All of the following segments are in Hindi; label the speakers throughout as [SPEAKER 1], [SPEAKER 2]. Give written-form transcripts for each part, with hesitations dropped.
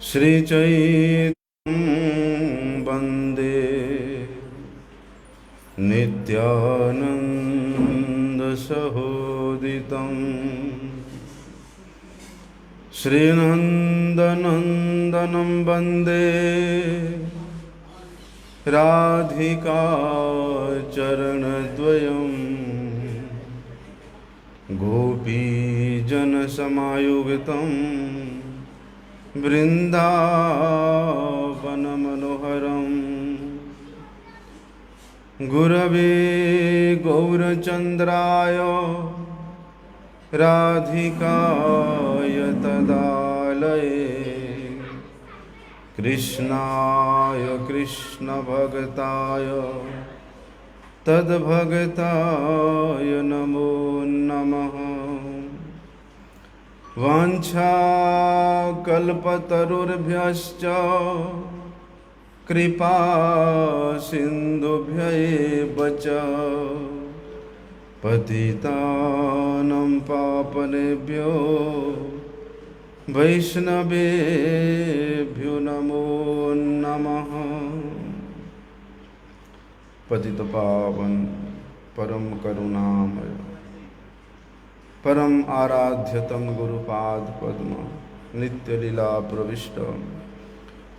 [SPEAKER 1] श्रीचैतन्यं वन्दे नित्यानन्दसहोदितं श्रीनन्दनन्दनं वन्दे राधिका चरणद्वयं गोपीजनसमायुक्तं वृन्दावनमनोहरं गुरवे गौरचन्द्राय राधिकाय तदालये कृष्णाय कृष्णभक्ताय तद्भक्ताय नमो नमः। वाञ्छाकल्पतरुर्भ्यश्च कृपा सिन्धुभ्यैव च पतितानं पावनेभ्यो वैष्णवेभ्यो नमो नमः। पतितपावन परम करुणामय परम आराध्यतम गुरुपाद पद्म नित्य लीला प्रविष्ट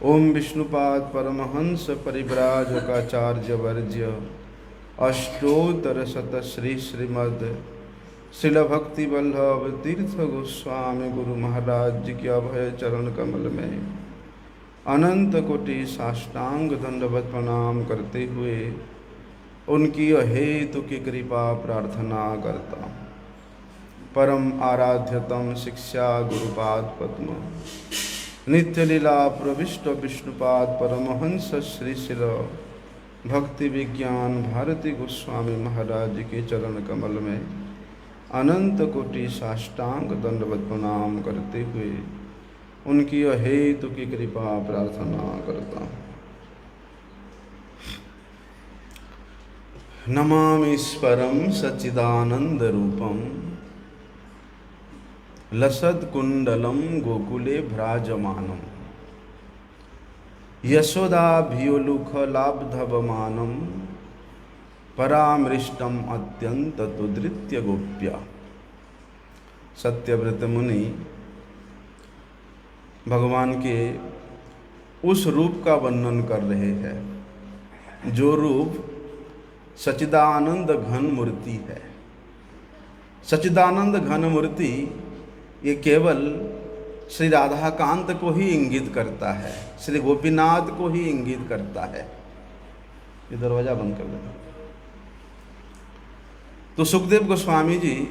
[SPEAKER 1] ओम विष्णुपाद परमहंस परिव्राजकाचार्य वर्ज्य अष्टोत्तर शत श्री श्रीमद् शिल भक्ति वल्लभ तीर्थ गोस्वामी गुरु महाराज जी के अभय चरण कमल में अनंत कोटि साष्टांग दंडवत प्रणाम करते हुए उनकी अहेतु की कृपा प्रार्थना करता हूँ। परम आराध्यतम शिक्षा गुरुपाद पद्म नित्य लीला प्रविष्ट विष्णुपाद परमहंस श्री शिल भक्ति विज्ञान भारती गोस्वामी महाराज जी के चरण कमल में अनंत कोटि साष्टांग दंडवत प्रणाम करते हुए उनकी अहेतु की कृपा प्रार्थना करता हूँ। नमामीश्वरं सच्चिदानंद रूपम लसत्कुंडलं गोकुले भ्राजमानं यशोदाभियोलुखलाब्धवमानं परामृष्टम अत्यंत तुदृत्य गोप्या। सत्यव्रत मुनि भगवान के उस रूप का वर्णन कर रहे हैं जो रूप सच्चिदानंद घन मूर्ति है। सच्चिदानंद घन मूर्ति ये केवल श्री राधाकांत को ही इंगित करता है, श्री गोपीनाथ को ही इंगित करता है। ये दरवाजा बंद कर देना। तो सुखदेव गोस्वामी जी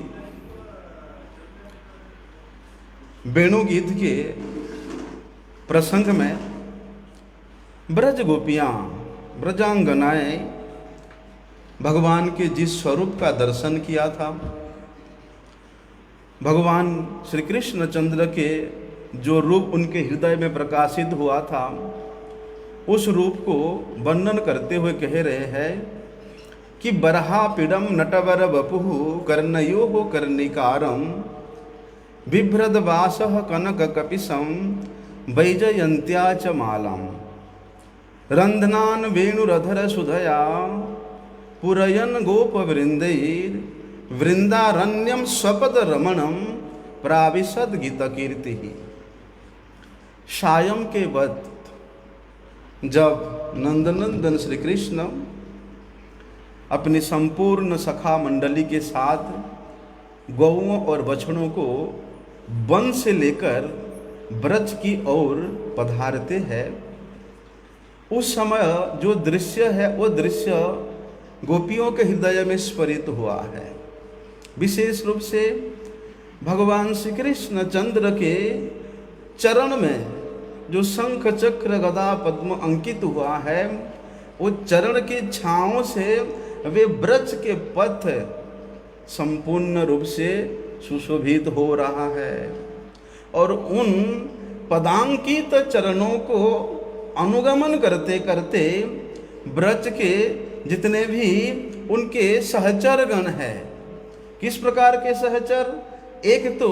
[SPEAKER 1] वेणु गीत के प्रसंग में ब्रज गोपियां ब्रजांगनाएं भगवान के जिस स्वरूप का दर्शन किया था, भगवान श्री कृष्ण चंद्र के जो रूप उनके हृदय में प्रकाशित हुआ था, उस रूप को वर्णन करते हुए कह रहे हैं कि बरहा पीड़म नटवर वपुः कर्णयोः कर्णिकारं बिभ्रदवासः कनक कपिशं वैजयन्त्या च मालां रन्ध्नान् वेणुरधर सुधया पुरयन् गोपवृन्दैर् वृंदारण्यम स्वपद रमणम प्राविशद गीत कीर्ति। सायं के वक्त जब नंदनंदन श्री कृष्ण अपनी संपूर्ण सखा मंडली के साथ गौओं और बछड़ों को वन से लेकर ब्रज की ओर पधारते हैं, उस समय जो दृश्य है वो दृश्य गोपियों के हृदय में स्फुरित हुआ है। विशेष रूप से भगवान श्री कृष्ण चंद्र के चरण में जो शंख चक्र गदा पद्म अंकित हुआ है, वो चरण की छाओं से वे ब्रज के पथ संपूर्ण रूप से सुशोभित हो रहा है और उन पदांकित चरणों को अनुगमन करते करते ब्रज के जितने भी उनके सहचर गण हैं, किस प्रकार के सहचर, एक तो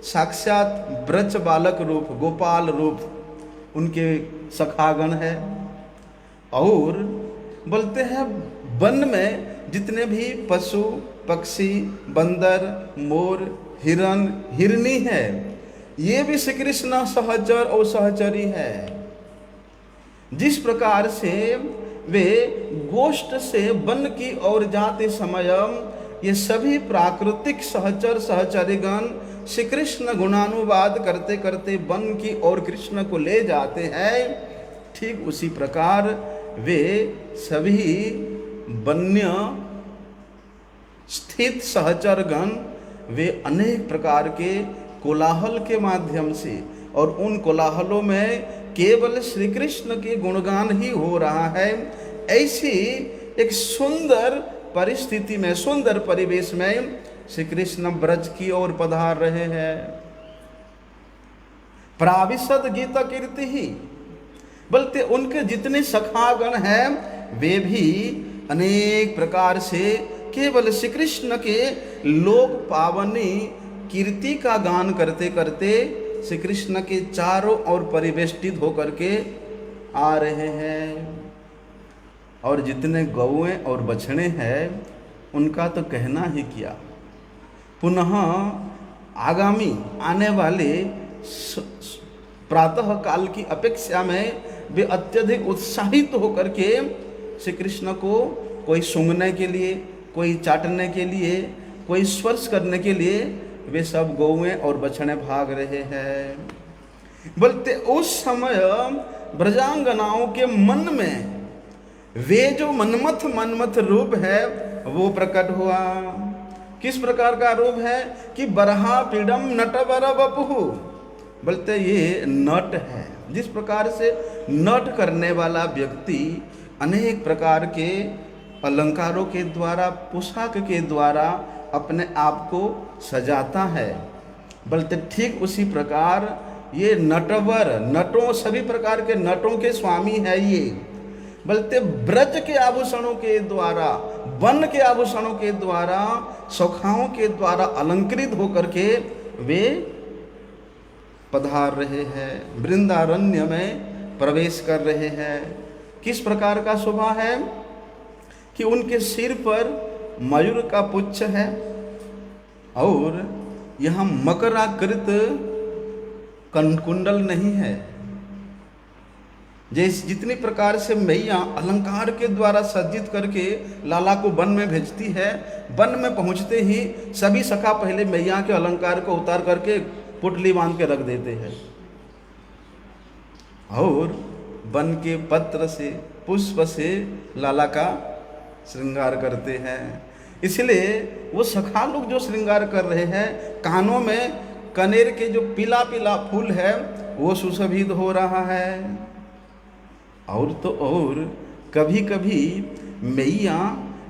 [SPEAKER 1] साक्षात ब्रज बालक रूप गोपाल रूप उनके सखागण है। और बोलते हैं वन में जितने भी पशु पक्षी, बंदर, मोर, हिरन, हिरनी है, ये भी श्री कृष्ण सहचर और सहचरी है। जिस प्रकार से वे गोष्ठ से वन की ओर जाते समय ये सभी प्राकृतिक सहचर सहचरीगण श्री कृष्ण गुणानुवाद करते करते वन की ओर कृष्ण को ले जाते हैं, ठीक उसी प्रकार वे सभी वन्य स्थित सहचरगण वे अनेक प्रकार के कोलाहल के माध्यम से, और उन कोलाहलों में केवल श्री कृष्ण के गुणगान ही हो रहा है, ऐसी एक सुंदर परिस्थिति में, सुंदर परिवेश में श्री कृष्ण ब्रज की ओर पधार रहे हैं। प्राविशद गीता कीर्ति ही, बोलते उनके जितने सखागण हैं वे भी अनेक प्रकार से केवल श्री कृष्ण के लोक पावनी कीर्ति का गान करते करते श्री कृष्ण के चारों ओर परिवेष्टित होकर के आ रहे हैं। और जितने गौएं और बछड़े हैं उनका तो कहना ही क्या। पुनः आगामी आने वाले प्रातः काल की अपेक्षा में वे अत्यधिक उत्साहित होकर के श्री कृष्ण को कोई सूंघने के लिए, कोई चाटने के लिए, कोई स्पर्श करने के लिए वे सब गौएं और बछड़े भाग रहे हैं। बोलते उस समय ब्रजांगनाओं के मन में वे जो मनमथ रूप है वो प्रकट हुआ। किस प्रकार का रूप है कि बरहा पीडम नटवर वपुहु, बोलते ये नट है। जिस प्रकार से नट करने वाला व्यक्ति अनेक प्रकार के अलंकारों के द्वारा, पोशाक के द्वारा अपने आप को सजाता है, बोलते ठीक उसी प्रकार ये नटवर, नटों, सभी प्रकार के नटों के स्वामी है ये। बोलते ब्रज के आभूषणों के द्वारा, वन के आभूषणों के द्वारा, सखाओं के द्वारा अलंकृत होकर के वे पधार रहे हैं, वृंदारण्य में प्रवेश कर रहे हैं। किस प्रकार का शोभा है कि उनके सिर पर मयूर का पुच्छ है और यहाँ मकराकृत कुंडल नहीं है। जैसे जितनी प्रकार से मैया अलंकार के द्वारा सज्जित करके लाला को वन में भेजती है, वन में पहुँचते ही सभी सखा पहले मैया के अलंकार को उतार करके पुटली बांध के रख देते हैं और वन के पत्र से, पुष्प से लाला का श्रृंगार करते हैं। इसलिए वो सखा लोग जो श्रृंगार कर रहे हैं, कानों में कनेर के जो पीला पीला फूल है वो सुशोभित हो रहा है। और तो और कभी कभी मैया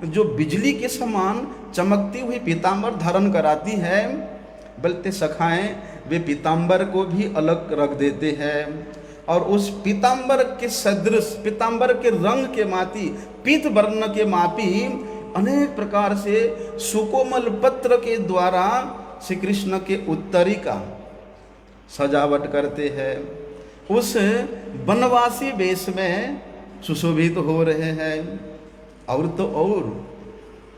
[SPEAKER 1] जो बिजली के समान चमकती हुई पीताम्बर धारण कराती है, बोलते सखाएं वे पीताम्बर को भी अलग रख देते हैं और उस पीताम्बर के सदृश, पीताम्बर के रंग के माती, पीत वर्ण के मापी अनेक प्रकार से सुकोमल पत्र के द्वारा श्री कृष्ण के उत्तरी का सजावट करते हैं। उस वनवासी वेश में सुशोभित हो रहे हैं। और तो और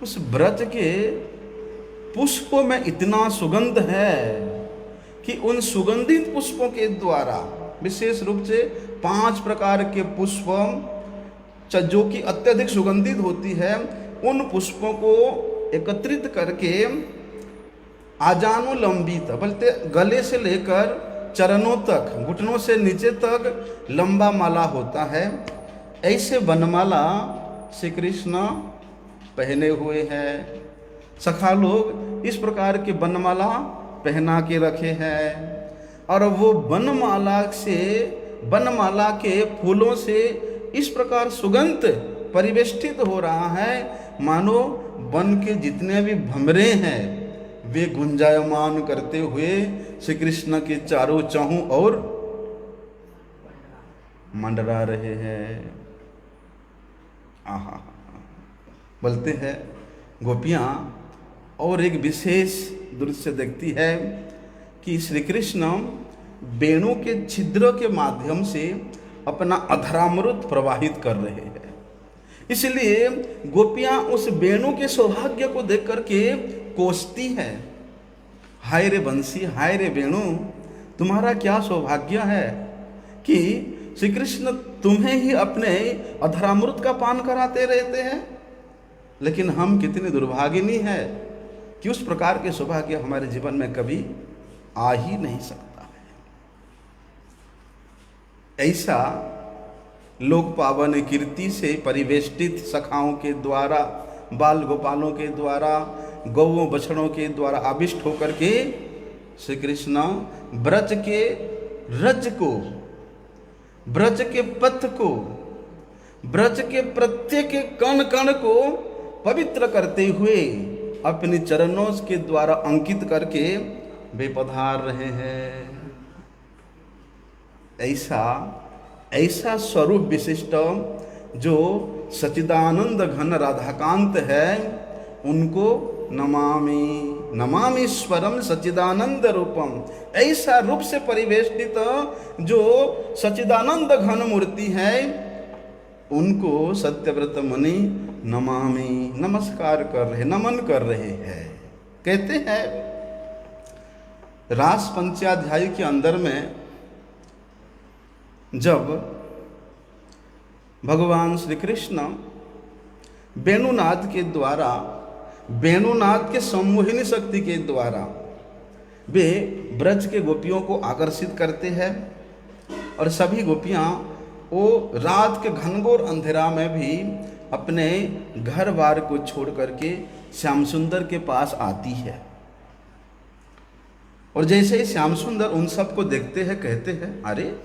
[SPEAKER 1] उस ब्रज के पुष्पों में इतना सुगंध है कि उन सुगंधित पुष्पों के द्वारा, विशेष रूप से 5 प्रकार के पुष्प जो कि अत्यधिक सुगंधित होती है, उन पुष्पों को एकत्रित करके आजानुलंबित, बोलते गले से लेकर चरणों तक, घुटनों से नीचे तक लंबा माला होता है। ऐसे वनमाला श्री कृष्ण पहने हुए हैं। सखा लोग इस प्रकार के वनमाला पहना के रखे हैं और वो वनमाला से, वनमाला के फूलों से इस प्रकार सुगंध परिवेष्टित हो रहा है मानो वन के जितने भी भंवरे हैं वे गुंजायमान करते हुए श्री कृष्ण के चारों चौहों ओर मंडरा रहे हैं। आहा, बोलते हैं गोपियाँ और एक विशेष दृश्य देखती है कि श्री कृष्ण वेणु के छिद्र के माध्यम से अपना अधरामृत प्रवाहित कर रहे हैं। इसलिए गोपियां उस वेणु के सौभाग्य को देख करके कोसती है, हाय रे बंसी, हाय रे वेणु, तुम्हारा क्या सौभाग्य है कि श्री कृष्ण तुम्हें ही अपने अधरामृत का पान कराते रहते हैं। लेकिन हम कितने दुर्भागिनी है कि उस प्रकार के सौभाग्य हमारे जीवन में कभी आ ही नहीं सकता है। ऐसा लोक पावन कीर्ति से परिवेष्टित सखाओं के द्वारा, बाल गोपालों के द्वारा, गौओं बछड़ों के द्वारा आविष्ट होकर के श्री कृष्ण ब्रज के रज को, ब्रज के पथ को, ब्रज के प्रत्येक कण कण को पवित्र करते हुए अपने चरणों के द्वारा अंकित करके वे पधार रहे हैं। ऐसा स्वरूप विशिष्ट जो सच्चिदानंद घन राधाकांत है, उनको नमामि स्वरम सच्चिदानंद रूपम। ऐसा रूप से परिवेष्टित जो सच्चिदानंद घन मूर्ति है, उनको सत्यव्रत मुनि नमामि, नमस्कार कर रहे, नमन कर रहे हैं। कहते हैं रास पंचाध्याय के अंदर में जब भगवान श्री कृष्ण वेणुनाद के द्वारा, वेणुनाद के सम्मोहिनी शक्ति के द्वारा वे ब्रज के गोपियों को आकर्षित करते हैं, और सभी गोपियां वो रात के घनघोर अंधेरा में भी अपने घर बार को छोड़ करके श्याम सुंदर के पास आती है। और जैसे ही श्याम सुंदर उन सबको देखते हैं, कहते हैं, अरे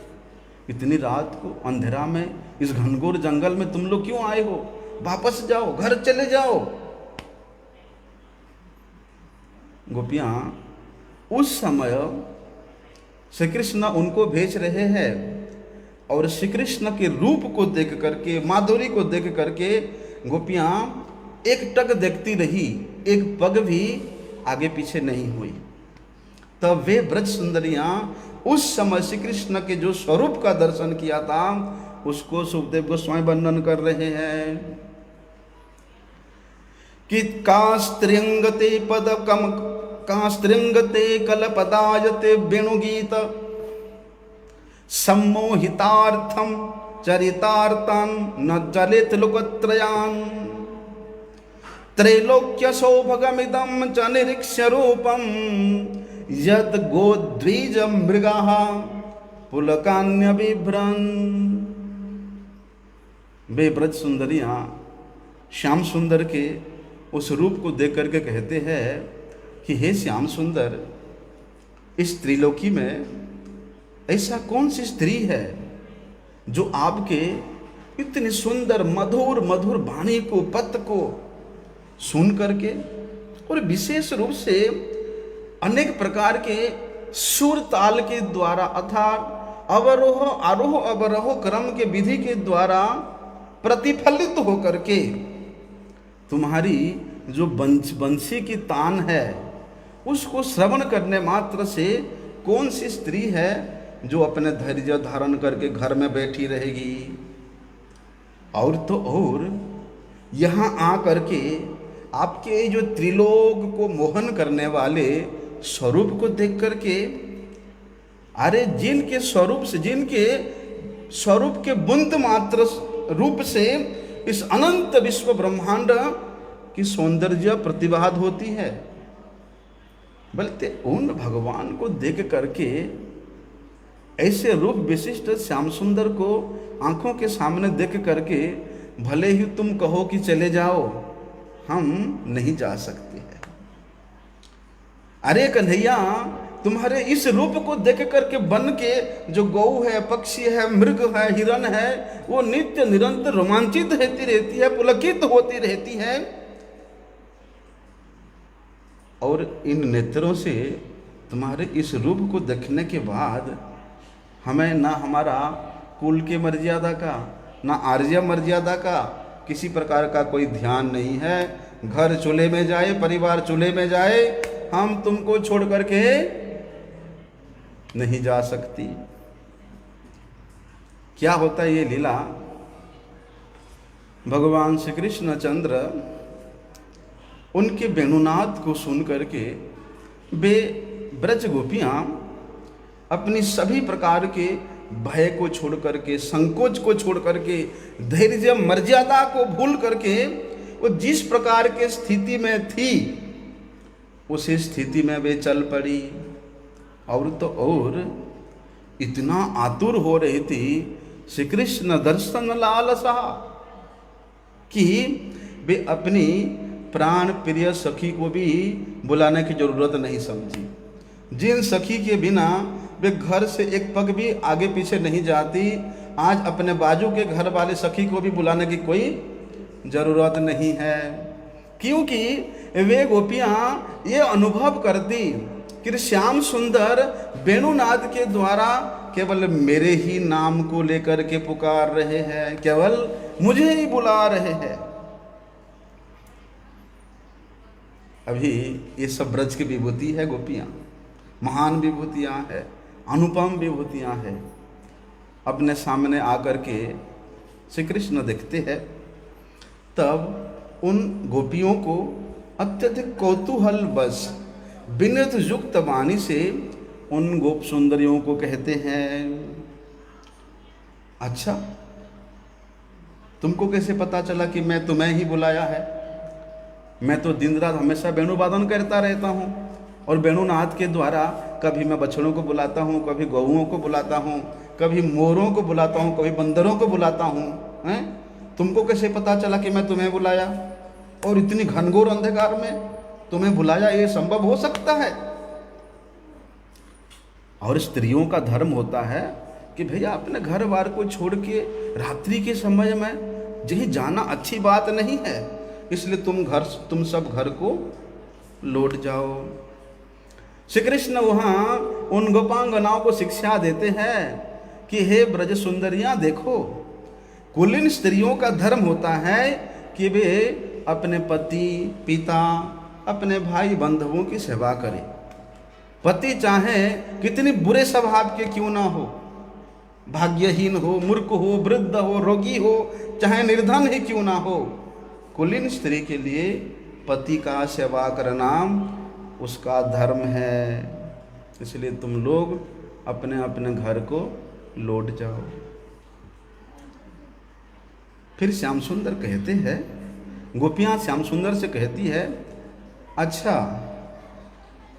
[SPEAKER 1] इतनी रात को अंधेरा में इस घनघोर जंगल में तुम लोग क्यों आए हो? वापस जाओ, घर चले जाओ। गोपियां उस समय श्री कृष्ण उनको भेज रहे हैं, और श्री कृष्ण के रूप को देख करके, माधुरी को देख करके गोपियां एक टक देखती रही, एक पग भी आगे पीछे नहीं हुई। तब वे ब्रज सुंदरियां उस समय श्री कृष्ण के जो स्वरूप का दर्शन किया था, उसको सुखदेव गोस्वामी वर्णन कर रहे हैं कि कास्त्रिंगते पदकम, कास्त्रिंगते कलपदायते वेणुगीत सम्मोहितार्थम चरितार्थं न चलित लोकत्रयान् त्रैलोक्य सौभगमिदं च निरीक्ष्य रूपं यद गोद्विज मृगाः पुलकान्य बिभ्रन्। वे ब्रज सुंदरियां श्याम सुंदर के उस रूप को देख करके कहते हैं कि हे श्याम सुंदर, इस त्रिलोकी में ऐसा कौन सी स्त्री है जो आपके इतनी सुंदर मधुर मधुर वाणी को, पद को सुन करके, और विशेष रूप से अनेक प्रकार के सुर ताल के द्वारा अर्थात अवरोह आरोह अवरोह क्रम के विधि के द्वारा प्रतिफलित होकर के तुम्हारी जो बंसी की तान है, उसको श्रवण करने मात्र से कौन सी स्त्री है जो अपने धैर्य धारण करके घर में बैठी रहेगी। और तो और यहाँ आ करके आपके जो त्रिलोक को मोहन करने वाले स्वरूप को देख करके, अरे जिनके स्वरूप से, जिनके स्वरूप के बुंद मात्र रूप से इस अनंत विश्व ब्रह्मांड की सौंदर्य प्रतिभात होती है, बल्कि उन भगवान को देख करके ऐसे रूप विशिष्ट श्याम सुंदर को आंखों के सामने देख करके भले ही तुम कहो कि चले जाओ, हम नहीं जा सकते हैं। अरे कन्हैया, तुम्हारे इस रूप को देख करके बन के जो गौ है, पक्षी है, मृग है, हिरण है, वो नित्य निरंतर रोमांचित रहती रहती है, पुलकित होती रहती है। और इन नेत्रों से तुम्हारे इस रूप को देखने के बाद हमें ना हमारा कुल के मर्यादा का, ना आर्य मर्यादा का किसी प्रकार का कोई ध्यान नहीं है। घर चूल्हे में जाए, परिवार चूल्हे में जाए, हम तुमको छोड़ करके नहीं जा सकती। क्या होता है ये लीला? भगवान श्री कृष्ण चंद्र उनके वेणुनाद को सुन करके वे ब्रज गोपियाँ अपनी सभी प्रकार के भय को छोड़ करके, संकोच को छोड़ करके, धैर्य मर्यादा को भूल करके वो जिस प्रकार के स्थिति में थी उसी स्थिति में वे चल पड़ी। और तो और इतना आतुर हो रही थी श्री कृष्ण दर्शन लालसा कि वे अपनी प्राण प्रिय सखी को भी बुलाने की जरूरत नहीं समझी। जिन सखी के बिना वे घर से एक पग भी आगे पीछे नहीं जाती, आज अपने बाजू के घर वाले सखी को भी बुलाने की कोई जरूरत नहीं है, क्योंकि वे गोपियाँ ये अनुभव करती कि श्याम सुंदर वेणुनाद के द्वारा केवल मेरे ही नाम को लेकर के पुकार रहे हैं, केवल मुझे ही बुला रहे हैं। अभी ये सब ब्रज की विभूति है गोपियाँ, महान विभूतियाँ हैं, अनुपम विभूतियाँ हैं। अपने सामने आकर के श्री कृष्ण देखते हैं, तब उन गोपियों को अत्यधिक कौतूहल बस विनय युक्त वाणी से उन गोप सुंदरियों को कहते हैं, अच्छा तुमको कैसे पता चला कि मैं तुम्हें ही बुलाया है? मैं तो दिन रात हमेशा वेणुवादन करता रहता हूँ और वेणुनाद के द्वारा कभी मैं बछड़ों को बुलाता हूँ, कभी गौओं को बुलाता हूँ, कभी मोरों को बुलाता हूँ, कभी बंदरों को बुलाता हूँ, हैं? तुमको कैसे पता चला कि मैं तुम्हें बुलाया? और इतनी घनघोर अंधकार में तुम्हें बुलाया, ये संभव हो सकता है? और स्त्रियों का धर्म होता है कि भैया अपने घर बार को छोड़ के रात्रि के समय में यही जाना अच्छी बात नहीं है, इसलिए तुम सब घर को लौट जाओ। श्री कृष्ण वहाँ उन गोपांगनाओं को शिक्षा देते हैं कि हे ब्रज सुंदरियाँ, देखो कुलीन स्त्रियों का धर्म होता है कि वे अपने पति, पिता, अपने भाई बंधुओं की सेवा करें। पति चाहे कितनी बुरे स्वभाव के क्यों ना हो, भाग्यहीन हो, मूर्ख हो, वृद्ध हो, रोगी हो, चाहे निर्धन ही क्यों ना हो, कुलीन स्त्री के लिए पति का सेवा करना उसका धर्म है। इसलिए तुम लोग अपने अपने घर को लौट जाओ। फिर श्याम सुंदर कहते हैं, गोपियाँ श्याम सुंदर से कहती है, अच्छा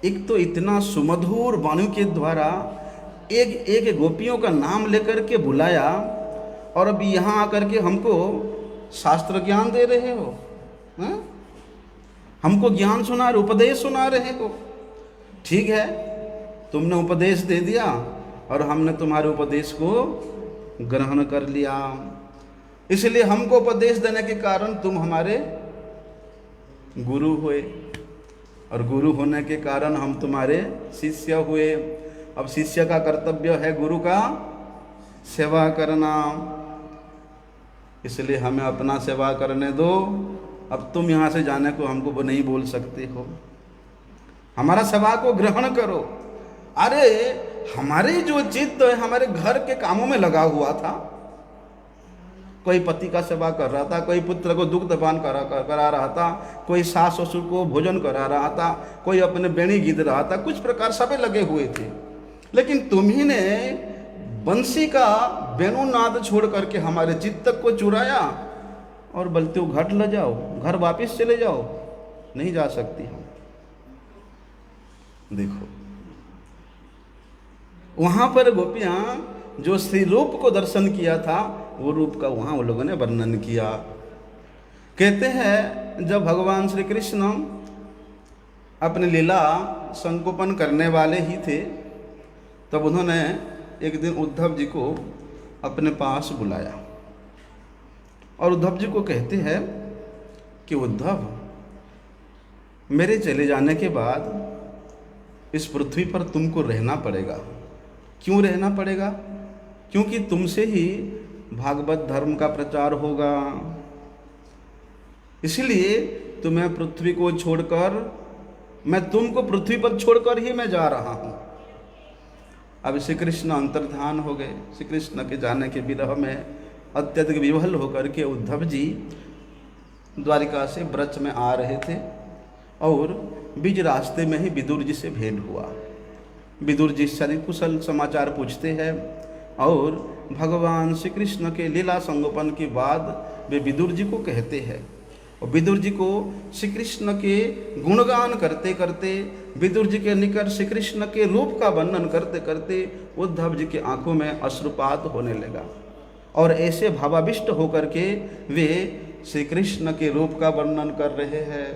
[SPEAKER 1] एक तो इतना सुमधुर वाणी के द्वारा एक एक गोपियों का नाम लेकर के बुलाया, और अब यहाँ आकर के हमको शास्त्र ज्ञान दे रहे हो, हैं? हमको ज्ञान सुना रहे, उपदेश सुना रहे हो। ठीक है, तुमने उपदेश दे दिया और हमने तुम्हारे उपदेश को ग्रहण कर लिया, इसलिए हमको उपदेश देने के कारण तुम हमारे गुरु हुए, और गुरु होने के कारण हम तुम्हारे शिष्य हुए। अब शिष्य का कर्तव्य है गुरु का सेवा करना, इसलिए हमें अपना सेवा करने दो। अब तुम यहाँ से जाने को हमको वो नहीं बोल सकते हो, हमारा सेवा को ग्रहण करो। अरे हमारे जो चित्त हमारे घर के कामों में लगा हुआ था, कोई पति का सेवा कर रहा था, कोई पुत्र को दुग्धपान करा रहा था, कोई सास ससुर को भोजन करा रहा था, कोई अपने बेणी गीत रहा था, कुछ प्रकार सभी लगे हुए थे। लेकिन तुम्ही ने बंसी का वेणुनाद छोड़ करके हमारे चित्त को चुराया और बोलते हो घाट ले जाओ, घर वापस चले जाओ। नहीं जा सकती हम। देखो वहां पर गोपियां जो श्री रूप को दर्शन किया था, वो रूप का वहाँ उन लोगों ने वर्णन किया। कहते हैं जब भगवान श्री कृष्ण अपनी लीला संकोपन करने वाले ही थे, तब उन्होंने एक दिन उद्धव जी को अपने पास बुलाया और उद्धव जी को कहते हैं कि उद्धव, मेरे चले जाने के बाद इस पृथ्वी पर तुमको रहना पड़ेगा। क्यों रहना पड़ेगा? क्योंकि तुमसे ही भागवत धर्म का प्रचार होगा, इसलिए तुम्हें पृथ्वी को छोड़कर, मैं तुमको पृथ्वी पर छोड़कर ही मैं जा रहा हूँ। अब श्री कृष्ण अंतर्धान हो गए। श्री कृष्ण के जाने के विरह में अत्यधिक विवल होकर के उद्धव जी द्वारिका से ब्रज में आ रहे थे और बीच रास्ते में ही विदुर जी से भेंट हुआ। विदुर जी शरीर कुशल समाचार पूछते हैं और भगवान श्री कृष्ण के लीला संगोपन के बाद वे विदुर जी को कहते हैं और विदुर जी को श्री कृष्ण के गुणगान करते करते, विदुर जी के निकट श्री कृष्ण के रूप का वर्णन करते करते उद्धव जी की आंखों में अश्रुपात होने लगा और ऐसे भावाविष्ट होकर के वे श्री कृष्ण के रूप का वर्णन कर रहे हैं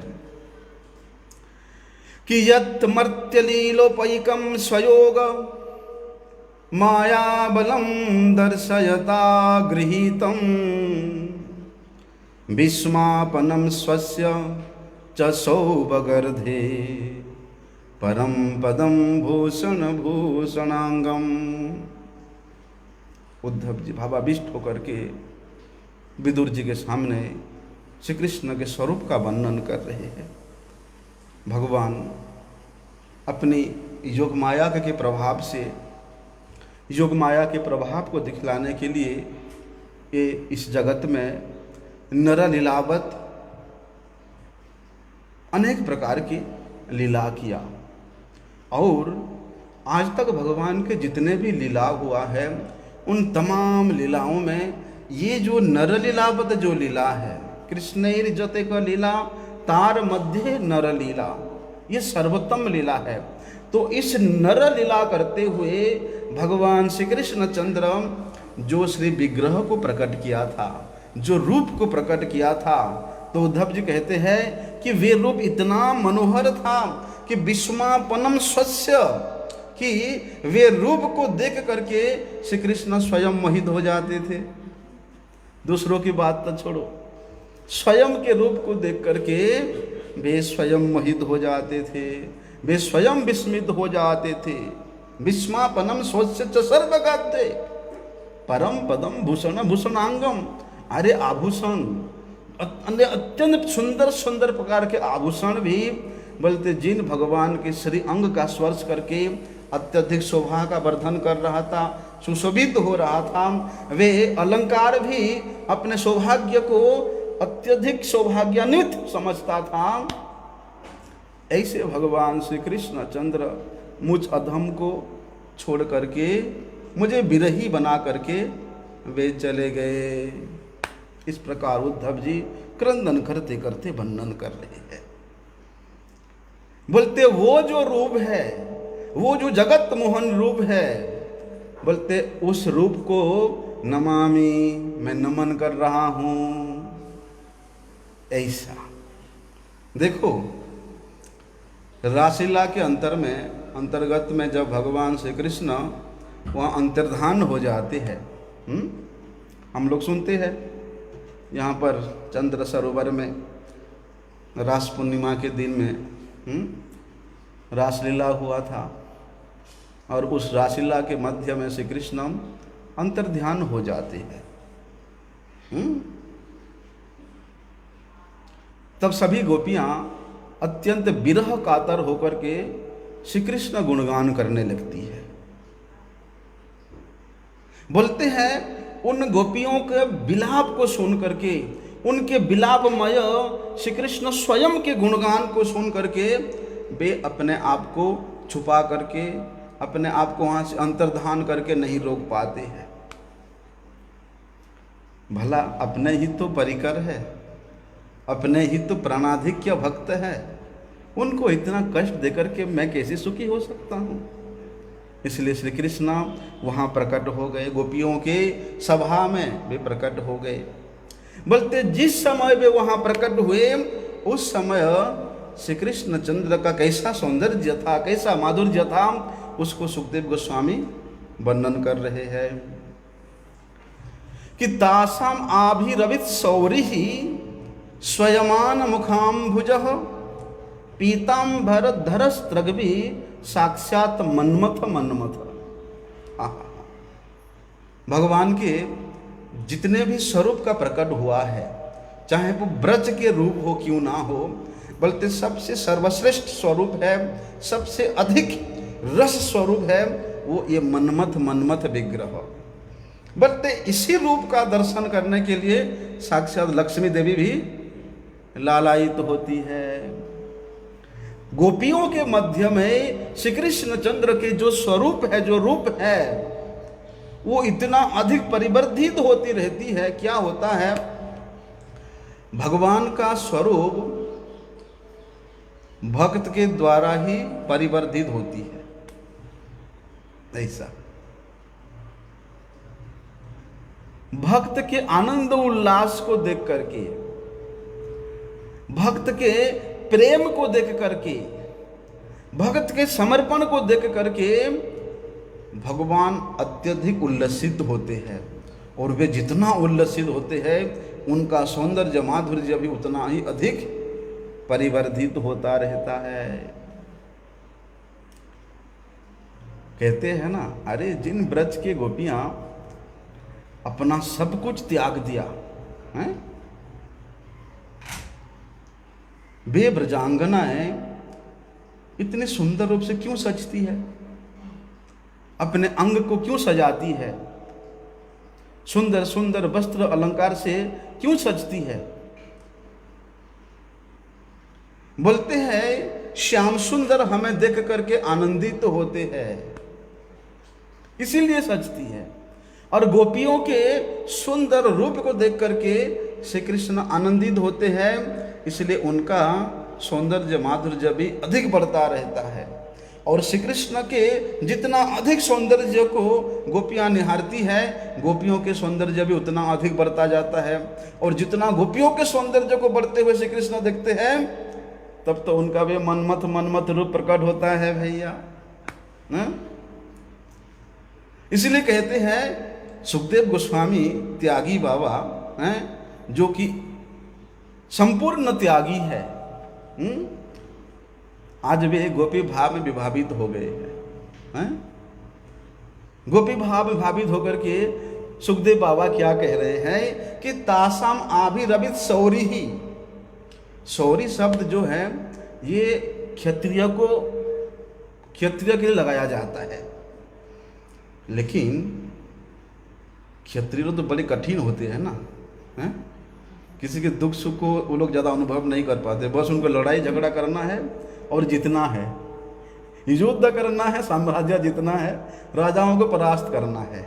[SPEAKER 1] कि यत् मर्त्यलीलोपैकं स्वयोग मायाबलं दर्शयता गृहीतं विस्मापनं स्वस्य च सौभगर्धे परम पदम भूषण भूषणांगम। उद्धव जी भावाविष्ट होकर के विदुर जी के सामने श्री कृष्ण के स्वरूप का वर्णन कर रहे हैं। भगवान अपनी योग माया के प्रभाव से, योग माया के प्रभाव को दिखलाने के लिए ये इस जगत में नर लीलावत अनेक प्रकार की लीला किया और आज तक भगवान के जितने भी लीला हुआ है उन तमाम लीलाओं में ये जो नर लीलावत जो लीला है, कृष्णैर जते का लीला तार मध्य नर लीला, ये सर्वोत्तम लीला है। तो इस नर लीला करते हुए भगवान श्री कृष्ण चंद्र जो श्री विग्रह को प्रकट किया था, जो रूप को प्रकट किया था, तो उद्धव जी कहते हैं कि वे रूप इतना मनोहर था कि विस्मापनम स्वस्य, कि वे रूप को देख करके श्री कृष्ण स्वयं मोहित हो जाते थे। दूसरों की बात तो छोड़ो, स्वयं के रूप को देख करके वे स्वयं मोहित हो जाते थे, वे स्वयं विस्मित हो जाते थे। विस्मापनम स्वस्य च सर्वगते परम पदम भूषण भूषणांगम। अरे आभूषण, अत्यंत सुंदर सुंदर प्रकार के आभूषण भी बोलते जिन भगवान के श्री अंग का स्पर्श करके अत्यधिक शोभा का वर्धन कर रहा था, सुशोभित हो रहा था, वे अलंकार भी अपने सौभाग्य को अत्यधिक सौभाग्यान्वित समझता था। ऐसे भगवान श्री कृष्ण चंद्र मुझ अधम को छोड़ करके मुझे विरही बना करके वे चले गए। इस प्रकार उद्धव जी क्रंदन करते करते वर्णन कर रहे हैं। बोलते वो जो रूप है, वो जो जगत मोहन रूप है, बोलते उस रूप को नमामि, मैं नमन कर रहा हूं। ऐसा देखो, रासलीला के अंतर्गत में जब भगवान श्री कृष्ण वहाँ अंतर्धान हो जाते हैं, हम लोग सुनते हैं यहाँ पर चंद्र सरोवर में रास पूर्णिमा के दिन में रासलीला हुआ था और उस रासलीला के मध्य में श्री कृष्ण अंतर्ध्यान हो जाते हैं। तब सभी गोपियां अत्यंत विरह कातर होकर के श्री कृष्ण गुणगान करने लगती है। बोलते हैं उन गोपियों के विलाप को सुन करके, उनके विलापमय श्री कृष्ण स्वयं के गुणगान को सुन करके वे अपने आप को छुपा करके, अपने आप को वहाँ से अंतर्धान करके नहीं रोक पाते हैं। भला अपने ही तो परिकर है, अपने ही तो प्राणाधिक्य भक्त है, उनको इतना कष्ट देकर के मैं कैसे सुखी हो सकता हूँ। इसलिए श्री कृष्ण वहाँ प्रकट हो गए, गोपियों के सभा में वे प्रकट हो गए। बोलते जिस समय वे वहाँ प्रकट हुए उस समय श्री कृष्ण चंद्र का कैसा सौंदर्य था, कैसा माधुर्य था, उसको सुखदेव गोस्वामी वर्णन कर रहे हैं कि तासाम आभिरवित सौरि स्वयमान मुखाम्भुजः पीताम्बर धरस्त्रगभी साक्षात मन्मथ मन्मथ। भगवान के जितने भी स्वरूप का प्रकट हुआ है, चाहे वो ब्रज के रूप हो क्यों ना हो, बल्कि सबसे सर्वश्रेष्ठ स्वरूप है, सबसे अधिक रस स्वरूप है, वो ये मन्मथ विग्रह। बल्कि इसी रूप का दर्शन करने के लिए साक्षात लक्ष्मी देवी भी लालायित होती है। गोपियों के मध्य में श्री कृष्ण चंद्र के जो स्वरूप है, जो रूप है, वो इतना अधिक परिवर्धित होती रहती है। क्या होता है, भगवान का स्वरूप भक्त के द्वारा ही परिवर्धित होती है। ऐसा भक्त के आनंद उल्लास को देख करके, भक्त के प्रेम को देख करके, भक्त के समर्पण को देख करके भगवान अत्यधिक उल्लसित होते हैं। और वे जितना उल्लसित होते हैं, उनका सौंदर्य माधुर्य भी उतना ही अधिक परिवर्धित होता रहता है। कहते हैं ना, अरे जिन ब्रज के गोपियां अपना सब कुछ त्याग दिया है, वे ब्रजांगनाएं इतने सुंदर रूप से क्यों सजती है, अपने अंग को क्यों सजाती है, सुंदर सुंदर वस्त्र अलंकार से क्यों सजती है। बोलते हैं श्याम सुंदर हमें देख करके आनंदित तो होते हैं, इसीलिए सजती है। और गोपियों के सुंदर रूप को देख करके श्री कृष्ण आनंदित होते हैं, इसलिए उनका सौंदर्य माधुर्य भी अधिक बढ़ता रहता है। और श्री कृष्ण के जितना अधिक सौंदर्य को गोपियां निहारती है, गोपियों के सौंदर्य भी उतना अधिक बढ़ता जाता है। और जितना गोपियों के सौंदर्य को बढ़ते हुए श्री कृष्ण देखते हैं, तब तो उनका भी मनमथ रूप प्रकट होता है भैया। इसलिए कहते हैं सुखदेव गोस्वामी त्यागी बाबा हैं, जो कि संपूर्ण त्यागी है, आज वे गोपी भाव में विभावित हो गए हैं। गोपी भाव विभावित होकर के सुखदेव बाबा क्या कह रहे हैं कि तासाम आभिरवित सौरी ही। सौरी शब्द जो है ये क्षत्रिय के लिए लगाया जाता है, लेकिन क्षत्रिय तो बड़े कठिन होते हैं ना, हैं? किसी के दुख सुख को वो लोग ज़्यादा अनुभव नहीं कर पाते, बस उनको लड़ाई झगड़ा करना है और जीतना है, युद्ध करना है, साम्राज्य जीतना है, राजाओं को परास्त करना है।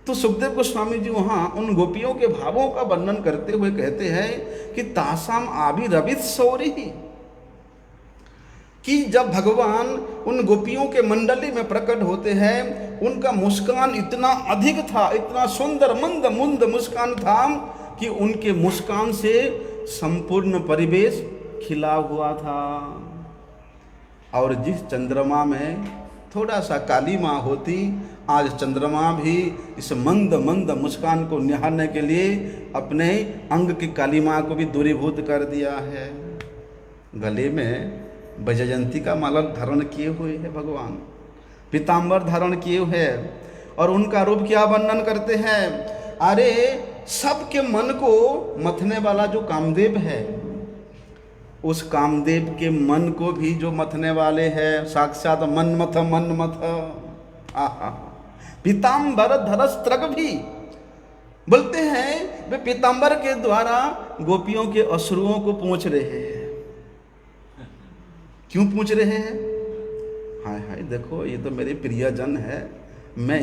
[SPEAKER 1] तो सुखदेव गोस्वामी जी वहाँ उन गोपियों के भावों का वर्णन करते हुए कहते हैं कि तासाम आभिरवित सौरी, कि जब भगवान उन गोपियों के मंडली में प्रकट होते हैं, उनका मुस्कान इतना अधिक था, इतना सुंदर मंद मुंद मुस्कान था कि उनके मुस्कान से संपूर्ण परिवेश खिला हुआ था। और जिस चंद्रमा में थोड़ा सा काली माँ होती, आज चंद्रमा भी इस मंद मंद मुस्कान को निहारने के लिए अपने अंग की काली माँ को भी दूरीभूत कर दिया है। गले में वैजयंती का माला धारण किए हुए है भगवान, पीताम्बर धारण किए हुए हैं, और उनका रूप क्या वर्णन करते हैं। अरे सबके मन को मथने वाला जो कामदेव है, उस कामदेव के मन को भी जो मथने वाले हैं साक्षात मन्मथ। आहा, पीताम्बर धरस्त्रग भी बोलते हैं वे पीताम्बर के द्वारा गोपियों के अश्रुओं को पोंछ रहे हैं। क्यों पूछ रहे हैं? हाय हाय देखो, ये तो मेरे प्रियजन है, मैं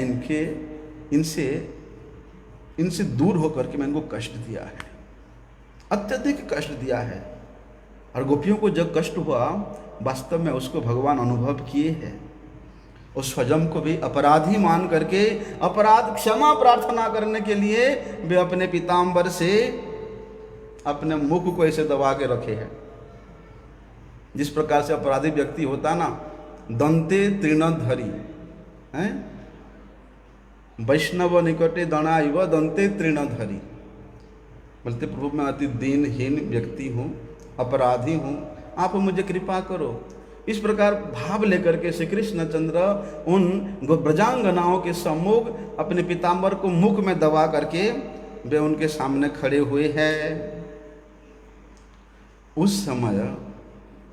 [SPEAKER 1] इनसे दूर होकर के मैं इनको कष्ट दिया है, अत्यधिक कष्ट दिया है। और गोपियों को जब कष्ट हुआ, वास्तव में उसको भगवान अनुभव किए हैं। उस स्वजन को भी अपराधी मान करके अपराध क्षमा प्रार्थना करने के लिए वे अपने पीताम्बर से अपने मुख को ऐसे दबा के रखे हैं। जिस प्रकार से अपराधी व्यक्ति होता ना, दंते तृणधरी हैं, वैष्णव निकटे दणाइव दंते तृणधरी। बोलते प्रभु मैं अति दीनहीन व्यक्ति हूँ, अपराधी हूँ, आप मुझे कृपा करो। इस प्रकार भाव लेकर के श्री कृष्ण चंद्र उन ब्रजांगनाओं के सम्मुख अपने पीताम्बर को मुख में दबा करके वे उनके सामने खड़े हुए हैं। उस समय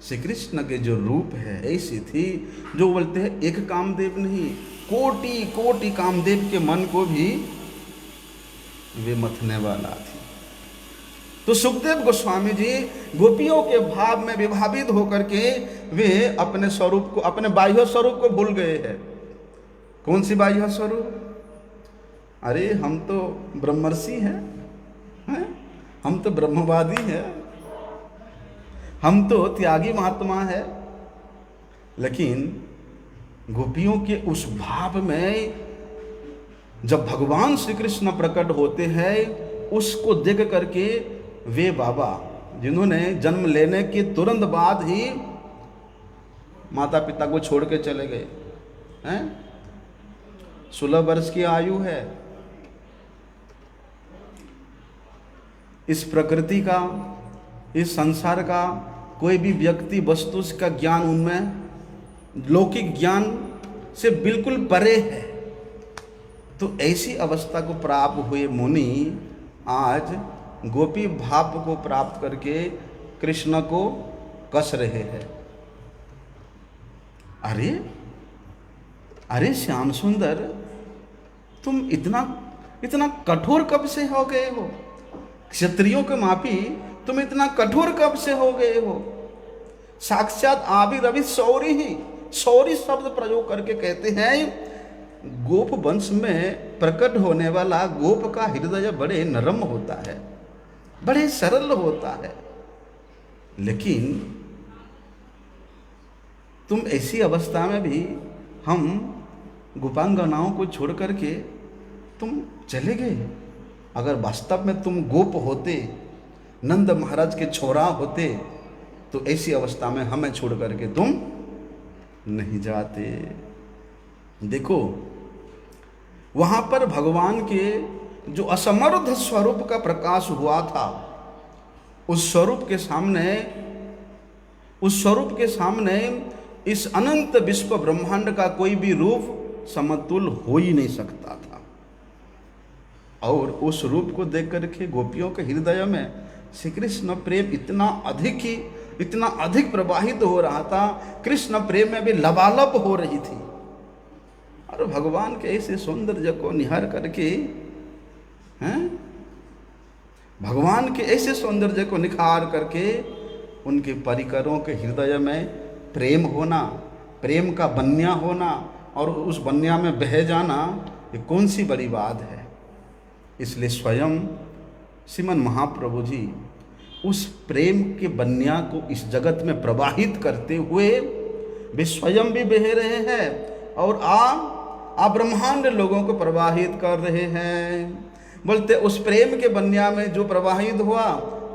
[SPEAKER 1] श्री कृष्ण के जो रूप है ऐसी थी, जो बोलते हैं एक कामदेव नहीं, कोटि कोटि कामदेव के मन को भी वे मथने वाला थी। तो सुखदेव गोस्वामी जी गोपियों के भाव में विभावित होकर के वे अपने स्वरूप को, अपने बाह्य स्वरूप को भूल गए हैं। कौन सी बाह्य स्वरूप? अरे हम तो ब्रह्मर्षि हैं, हम तो ब्रह्मवादी हैं, हम तो त्यागी महात्मा है। लेकिन गोपियों के उस भाव में जब भगवान श्री कृष्ण प्रकट होते हैं, उसको देख करके वे बाबा जिन्होंने जन्म लेने के तुरंत बाद ही माता पिता को छोड़ के चले गए हैं, 16 वर्ष की आयु है। इस प्रकृति का, इस संसार का कोई भी व्यक्ति वस्तु का ज्ञान उनमें लौकिक ज्ञान से बिल्कुल परे है। तो ऐसी अवस्था को प्राप्त हुए मुनि आज गोपी भाव को प्राप्त करके कृष्ण को कस रहे हैं। अरे अरे श्याम सुंदर, तुम इतना कठोर कब से हो गए हो? क्षत्रियों के मापी तुम इतना कठोर कब से हो गए हो? साक्षात आविर्भूत शौरी ही, शौरी शब्द प्रयोग करके कहते हैं गोप वंश में प्रकट होने वाला गोप का हृदय बड़े नरम होता है, बड़े सरल होता है। लेकिन तुम ऐसी अवस्था में भी हम गोपांगनाओं को छोड़ करके तुम चले गए। अगर वास्तव में तुम गोप होते, नंद महाराज के छोरा होते, तो ऐसी अवस्था में हमें छोड़ करके तुम नहीं जाते। देखो, वहाँ पर भगवान के जो असमर्थ स्वरूप का प्रकाश हुआ था, उस स्वरूप के सामने इस अनंत विश्व ब्रह्मांड का कोई भी रूप समतुल हो ही नहीं सकता था। और उस रूप को देख करके गोपियों के हृदय में श्री कृष्ण प्रेम इतना अधिक प्रवाहित हो रहा था, कृष्ण प्रेम में भी लबालब हो रही थी। और भगवान के ऐसे सौंदर्य को निहार करके भगवान के ऐसे सौंदर्य को निखार करके उनके परिकरों के हृदय में प्रेम होना, प्रेम का बन्या होना और उस बन्या में बह जाना, ये कौन सी बड़ी बात है। इसलिए स्वयं श्रीमन महाप्रभु जी उस प्रेम के बन्या को इस जगत में प्रवाहित करते हुए वे स्वयं भी बह रहे हैं और ब्रह्मांड लोगों को प्रवाहित कर रहे हैं। बोलते उस प्रेम के बन्या में जो प्रवाहित हुआ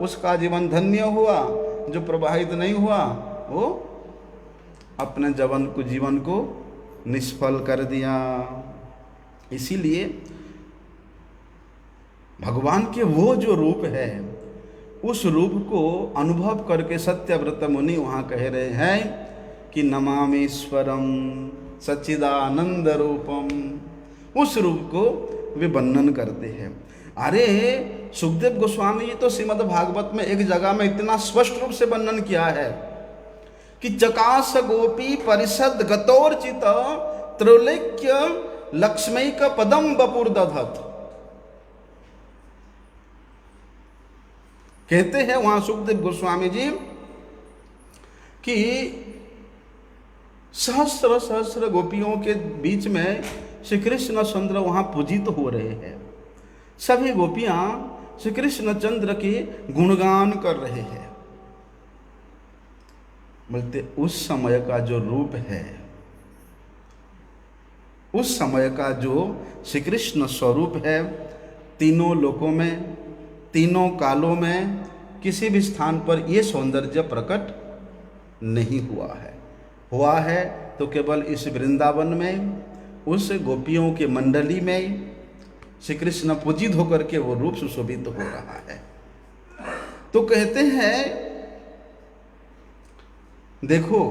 [SPEAKER 1] उसका जीवन धन्य हुआ, जो प्रवाहित नहीं हुआ वो अपने जीवन को निष्फल कर दिया। इसीलिए भगवान के वो जो रूप है, उस रूप को अनुभव करके सत्यव्रत मुनि वहाँ कह रहे हैं कि नमामीश्वरम सच्चिदानंद रूपम, उस रूप को वे वर्णन करते हैं। अरे सुखदेव गोस्वामी जी तो श्रीमद् भागवत में एक जगह में इतना स्पष्ट रूप से वर्णन किया है कि चकास गोपी परिषद गतोर्चित त्रैलोक्य लक्ष्मीक पदम बपुर दधत। कहते हैं वहां सुखदेव गोस्वामी जी कि सहस्र सहस्र गोपियों के बीच में श्री कृष्ण चंद्र वहां पूजित हो रहे हैं। सभी गोपियां श्री कृष्ण चंद्र के गुणगान कर रहे हैं। बोलते उस समय का जो रूप है, उस समय का जो श्री कृष्ण स्वरूप है, तीनों लोकों में, तीनों कालों में किसी भी स्थान पर यह सौंदर्य प्रकट नहीं हुआ है तो केवल इस वृंदावन में, उस गोपियों के मंडली में श्री कृष्ण पूजित होकर के वो रूप सुशोभित हो रहा है। तो कहते हैं देखो,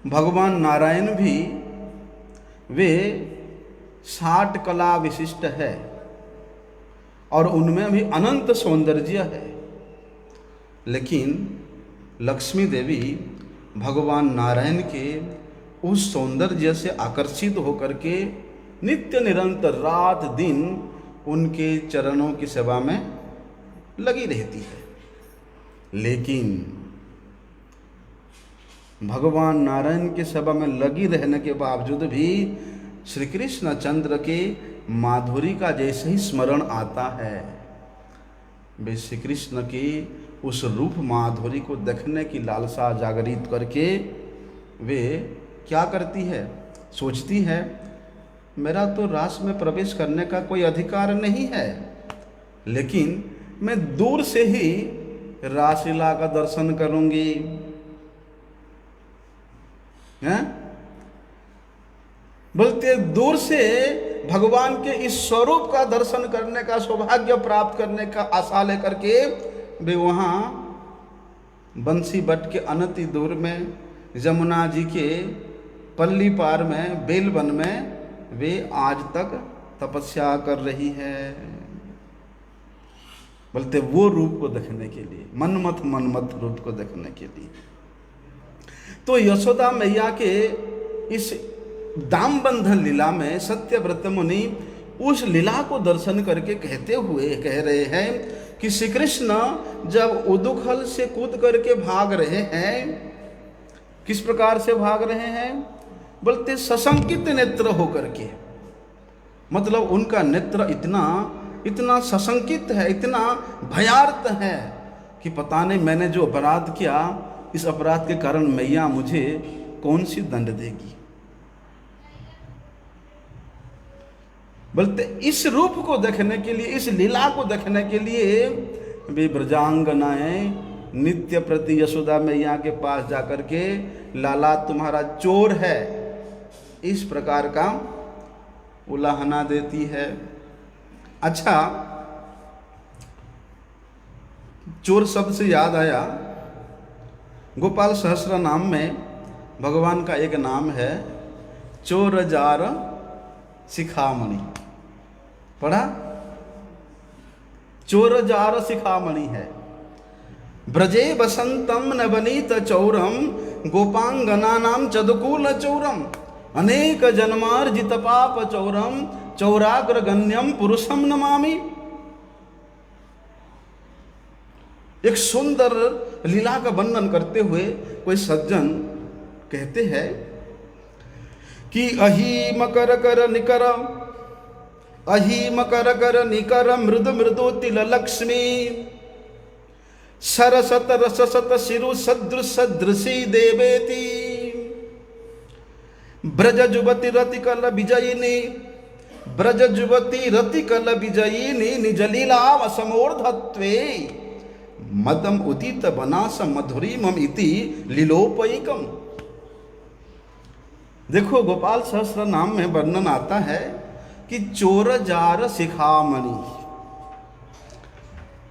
[SPEAKER 1] भगवान नारायण भी वे 60 कला विशिष्ट है और उनमें भी अनंत सौंदर्य है। लेकिन लक्ष्मी देवी भगवान नारायण के उस सौंदर्य से आकर्षित होकर के नित्य निरंतर रात दिन उनके चरणों की सेवा में लगी रहती है। लेकिन भगवान नारायण की सेवा में लगी रहने के बावजूद भी श्री कृष्ण चंद्र के माधुरी का जैसे ही स्मरण आता है, वे श्री कृष्ण की उस रूप माधुरी को देखने की लालसा जागृत करके वे क्या करती है, सोचती है मेरा तो रास में प्रवेश करने का कोई अधिकार नहीं है, लेकिन मैं दूर से ही रासलीला का दर्शन करूंगी। हैं? बोलते दूर से भगवान के इस स्वरूप का दर्शन करने का सौभाग्य प्राप्त करने का आशा लेकर के वे वहाँ बंसी बट के अनति दूर में यमुना जी के पल्ली पार में बेलवन में वे आज तक तपस्या कर रही है। बोलते वो रूप को देखने के लिए, मनमथ रूप को देखने के लिए। तो यशोदा मैया के इस दाम बंधन लीला में सत्यव्रत मुनि उस लीला को दर्शन करके कहते हुए कह रहे हैं कि श्री कृष्ण जब उदुखल से कूद करके भाग रहे हैं, किस प्रकार से भाग रहे हैं, बोलते सशंकित नेत्र होकर के, मतलब उनका नेत्र इतना सशंकित है, इतना भयार्त है कि पता नहीं मैंने जो अपराध किया, इस अपराध के कारण मैया मुझे कौन सी दंड देगी। बोलते इस रूप को देखने के लिए, इस लीला को देखने के लिए वे ब्रजांगनाएं नित्य प्रति यशोदा मैया के पास जाकर के लाला तुम्हारा चोर है, इस प्रकार का उलाहना देती है। अच्छा, चोर शब्द से याद आया, गोपाल सहस्त्र नाम में भगवान का एक नाम है चोर जार शिखामणि। पढ़ा? चोर जार शिखामणि है। ब्रजे बसंतम नवनीत चौरम गोपांगना नाम चदकूल चौरम अनेक जन्मार्जित पाप चौरम चौराग्र गण्यम पुरुषम नमामि। एक सुंदर लीला का वर्णन करते हुए कोई सज्जन कहते हैं कि अही मकर कर निकर मृदु मृदु तिल लक्ष्मी सरसत रससत शिरु सदृश सदृशी देवेति ब्रज जुवती रतिकल विजयिनी निजलीलाव समोर्धत्वे मदम उदित बनास मधुरी मम इति लीलोपैकम। देखो, गोपाल सहस्त्र नाम में वर्णन आता है कि चोर जार शिखामणि।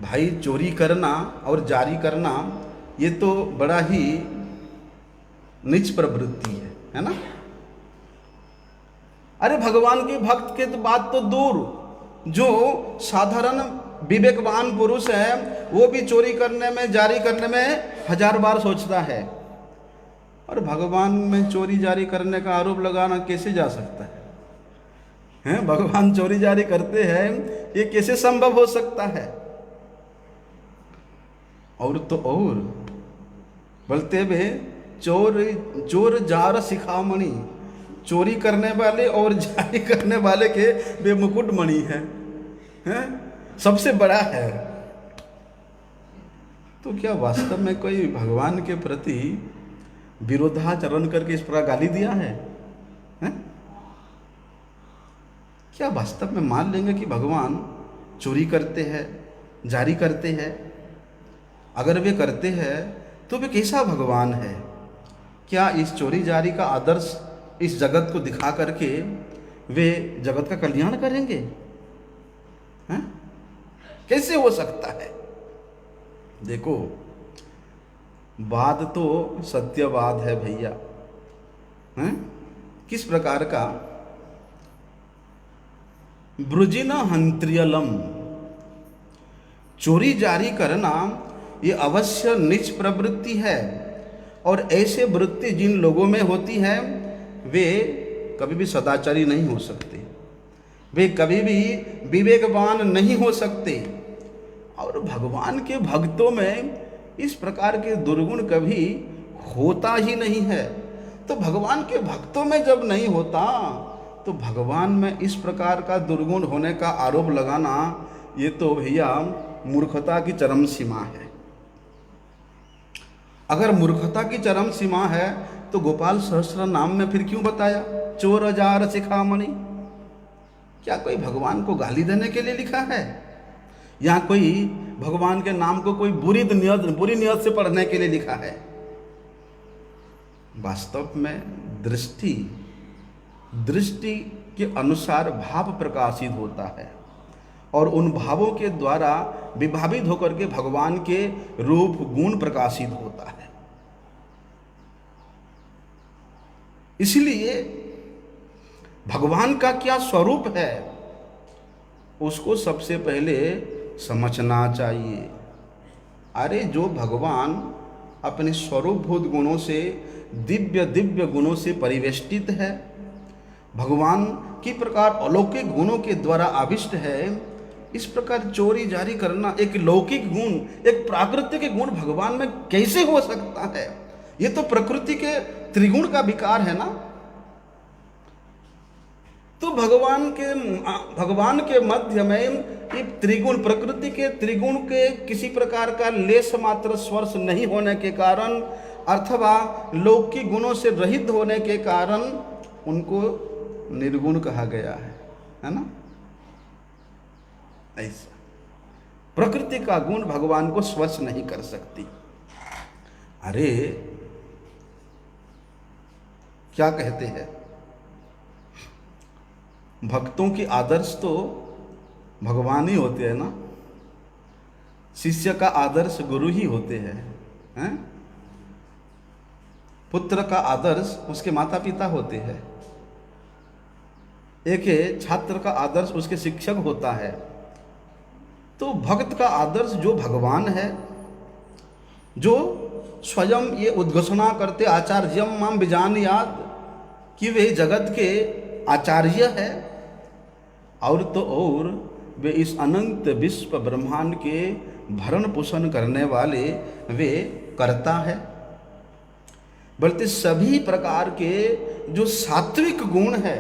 [SPEAKER 1] भाई, चोरी करना और जारी करना ये तो बड़ा ही नीच प्रवृत्ति है ना। अरे भगवान के भक्त के तो बात तो दूर, जो साधारण विवेकवान पुरुष है वो भी चोरी करने में, जारी करने में 1000 बार सोचता है, और भगवान में चोरी जारी करने का आरोप लगाना कैसे जा सकता है? हैं? भगवान चोरी जारी करते हैं, ये कैसे संभव हो सकता है? और तो और बोलते वे चोर जार शिखामणि, चोरी करने वाले और जारी करने वाले के वे मुकुटमणि हैं, सबसे बड़ा है। तो क्या वास्तव में कोई भगवान के प्रति विरोधाचरण करके इस प्रकार गाली दिया है? क्या वास्तव में मान लेंगे कि भगवान चोरी करते हैं, जारी करते हैं? अगर वे करते हैं तो वे कैसा भगवान है? क्या इस चोरी जारी का आदर्श इस जगत को दिखा करके वे जगत का कल्याण करेंगे? हैं? कैसे हो सकता है? देखो, वाद तो सत्यवाद है भैया। हैं? किस प्रकार का? ब्रुजिन हंत्रियलम, चोरी जारी करना ये अवश्य नीच प्रवृत्ति है, और ऐसे वृत्ति जिन लोगों में होती है वे कभी भी सदाचारी नहीं हो सकते, वे कभी भी विवेकवान नहीं हो सकते। और भगवान के भक्तों में इस प्रकार के दुर्गुण कभी होता ही नहीं है। तो भगवान के भक्तों में जब नहीं होता तो भगवान में इस प्रकार का दुर्गुण होने का आरोप लगाना, ये तो भैया मूर्खता की चरम सीमा है। अगर मूर्खता की चरम सीमा है तो गोपाल सहस्त्र नाम में फिर क्यों बताया चोर अजार शिखामणि? क्या कोई भगवान को गाली देने के लिए लिखा है, या कोई भगवान के नाम को कोई बुरी नियत से पढ़ने के लिए लिखा है? वास्तव में दृष्टि के अनुसार भाव प्रकाशित होता है, और उन भावों के द्वारा विभावित होकर के भगवान के रूप गुण प्रकाशित होता है। इसलिए भगवान का क्या स्वरूप है उसको सबसे पहले समझना चाहिए। अरे जो भगवान अपने स्वरूपभूत गुणों से, दिव्य गुणों से परिवेष्टित है, भगवान की प्रकार अलौकिक गुणों के द्वारा आविष्ट है, इस प्रकार चोरी जारी करना एक लौकिक गुण, एक प्राकृतिक गुण भगवान में कैसे हो सकता है? ये तो प्रकृति के त्रिगुण का विकार है ना। तो भगवान के मध्य में ये त्रिगुण, प्रकृति के त्रिगुण के किसी प्रकार का लेश मात्र स्पर्श नहीं होने के कारण, अथवा लौकिक गुणों से रहित होने के कारण उनको निर्गुण कहा गया है ना। ऐसा प्रकृति का गुण भगवान को स्पर्श नहीं कर सकती। अरे क्या कहते हैं, भक्तों की आदर्श तो भगवान ही होते हैं ना, शिष्य का आदर्श गुरु ही होते हैं? पुत्र का आदर्श उसके माता पिता होते हैं, एक छात्र का आदर्श उसके शिक्षक होता है। तो भक्त का आदर्श जो भगवान है, जो स्वयं ये उद्घोषणा करते आचार्यम माम विजानीयात् कि वे जगत के आचार्य है, और तो और वे इस अनंत विश्व ब्रह्मांड के भरण पोषण करने वाले वे कर्ता है। बल्कि सभी प्रकार के जो सात्विक गुण है,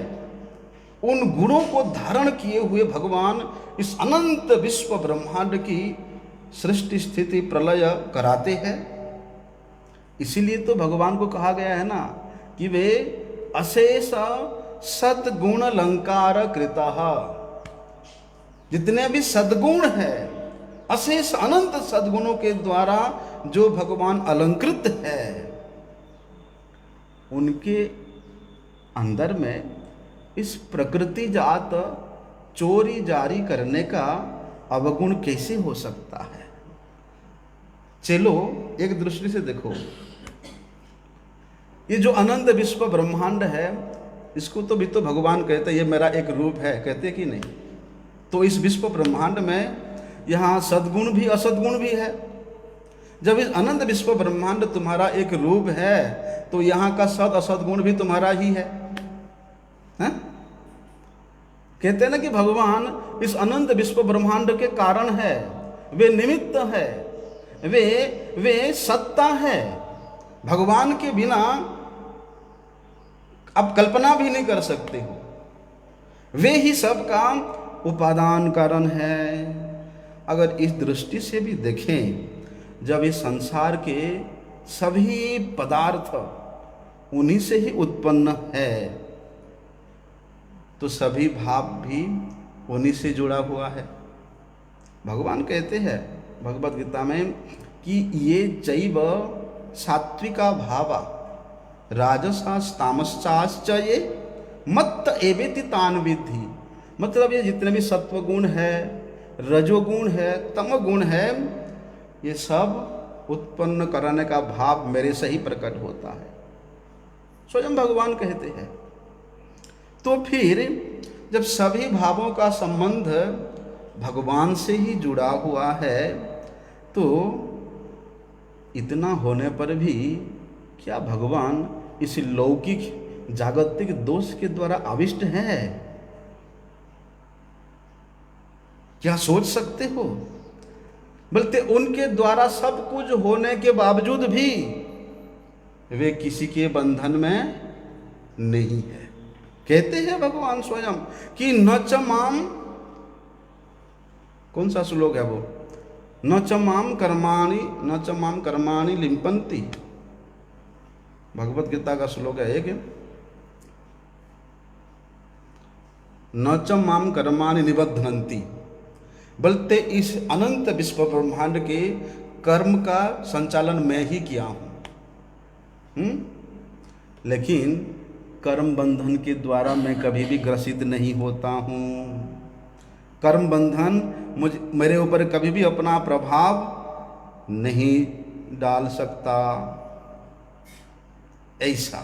[SPEAKER 1] उन गुणों को धारण किए हुए भगवान इस अनंत विश्व ब्रह्मांड की सृष्टि स्थिति प्रलय कराते हैं। इसीलिए तो भगवान को कहा गया है ना कि वे अशेष सद्गुण अलंकार कृतः। जितने भी सद्गुण है, अशेष अनंत सद्गुणों के द्वारा जो भगवान अलंकृत है, उनके अंदर में इस प्रकृति जात चोरी जारी करने का अवगुण कैसे हो सकता है? चलो एक दृष्टि से देखो, ये जो अनंत विश्व ब्रह्मांड है, इसको तो भी तो भगवान कहते हैं ये मेरा एक रूप है, कहते कि नहीं? तो इस विश्व ब्रह्मांड में यहाँ सद्गुण भी असद्गुण भी है। जब इस अनंत विश्व ब्रह्मांड तुम्हारा एक रूप है तो यहाँ का सद असद्गुण भी तुम्हारा ही है? कहते हैं ना कि भगवान इस अनंत विश्व ब्रह्मांड के कारण है, वे निमित्त है, वे सत्ता है। भगवान के बिना आप कल्पना भी नहीं कर सकते हो। वे ही सब का उपादान कारण है। अगर इस दृष्टि से भी देखें, जब इस संसार के सभी पदार्थ उन्हीं से ही उत्पन्न है, तो सभी भाव भी उन्हीं से जुड़ा हुआ है। भगवान कहते हैं भगवद गीता में कि ये जैव सात्विका भावा राजसास्तामश्चाश्च ये मत्त एवेति तान विद्धि। मतलब ये जितने भी सत्वगुण है, रजोगुण है, तमगुण है, ये सब उत्पन्न कराने का भाव मेरे से ही प्रकट होता है, स्वयं भगवान कहते हैं। तो फिर जब सभी भावों का संबंध भगवान से ही जुड़ा हुआ है, तो इतना होने पर भी क्या भगवान इस लौकिक जागतिक दोष के द्वारा आविष्ट है? क्या सोच सकते हो? बोलते उनके द्वारा सब कुछ होने के बावजूद भी वे किसी के बंधन में नहीं है। कहते हैं भगवान स्वयं कि न च माम, कौन सा श्लोक है वो, न च माम कर्माणि लिम्पन्ति, भगवत गीता का श्लोक है एक, न च माम कर्माणि निबध्नन्ति। बोलते इस अनंत विश्व ब्रह्मांड के कर्म का संचालन मैं ही किया हूं, लेकिन कर्म बंधन के द्वारा मैं कभी भी ग्रसित नहीं होता हूं। कर्म बंधन मेरे ऊपर कभी भी अपना प्रभाव नहीं डाल सकता, ऐसा।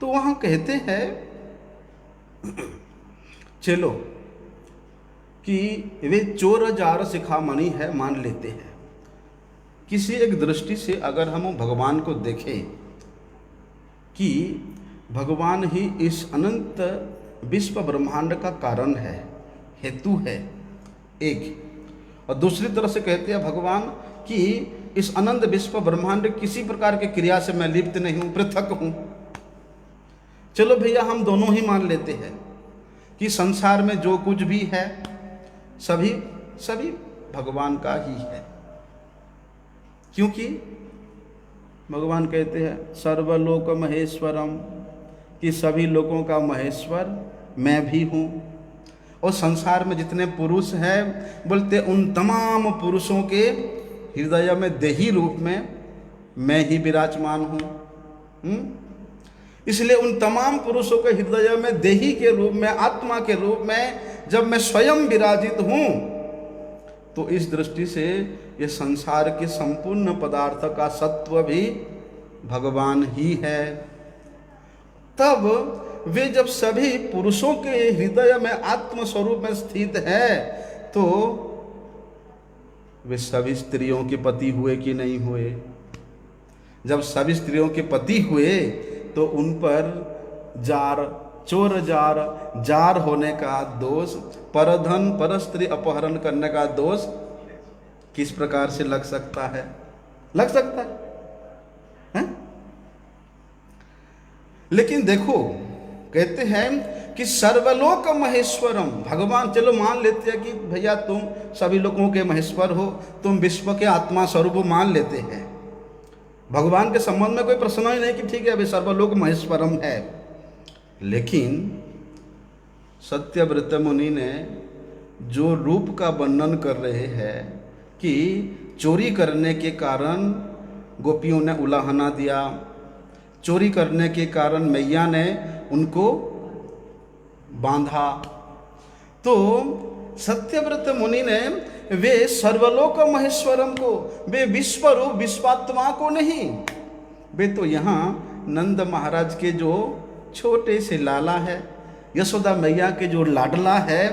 [SPEAKER 1] तो वहां कहते हैं चलो कि वे चोर जार शिखामणि है, मान लेते हैं। किसी एक दृष्टि से अगर हम भगवान को देखें कि भगवान ही इस अनंत विश्व ब्रह्मांड का कारण है, हेतु है एक, और दूसरी तरह से कहते हैं भगवान कि इस अनंत विश्व ब्रह्मांड किसी प्रकार की क्रिया से मैं लिप्त नहीं हूं, पृथक हूं। चलो भैया हम दोनों ही मान लेते हैं कि संसार में जो कुछ भी है सभी भगवान का ही है, क्योंकि भगवान कहते हैं सर्वलोक महेश्वरम, कि सभी लोगों का महेश्वर मैं भी हूँ। और संसार में जितने पुरुष हैं बोलते उन तमाम पुरुषों के हृदय में देही रूप में मैं ही विराजमान हूँ। इसलिए उन तमाम पुरुषों के हृदय में देही के रूप में, आत्मा के रूप में जब मैं स्वयं विराजित हूँ, तो इस दृष्टि से ये संसार के संपूर्ण पदार्थ का सत्व भी भगवान ही है। तब वे जब सभी पुरुषों के हृदय में आत्म स्वरूप में स्थित है, तो वे सभी स्त्रियों के पति हुए कि नहीं हुए? जब सभी स्त्रियों के पति हुए तो उन पर चोर जार होने का दोष, परधन पर स्त्री अपहरण करने का दोष किस प्रकार से लग सकता है? लग सकता है? लेकिन देखो कहते हैं कि सर्वलोक महेश्वरम, भगवान चलो मान लेते हैं कि भैया तुम सभी लोगों के महेश्वर हो, तुम विश्व के आत्मा स्वरूप मान लेते हैं। भगवान के संबंध में कोई प्रश्न ही नहीं कि ठीक है अभी सर्वलोक महेश्वरम है। लेकिन सत्यव्रत मुनि ने जो रूप का वर्णन कर रहे हैं कि चोरी करने के कारण गोपियों ने उलाहना दिया, चोरी करने के कारण मैया ने उनको बांधा, तो सत्यव्रत मुनि ने वे सर्वलोक महेश्वरम को, वे विश्वरूप विश्वात्मा को नहीं, वे तो यहाँ नंद महाराज के जो छोटे से लाला है, यशोदा मैया के जो लाडला है,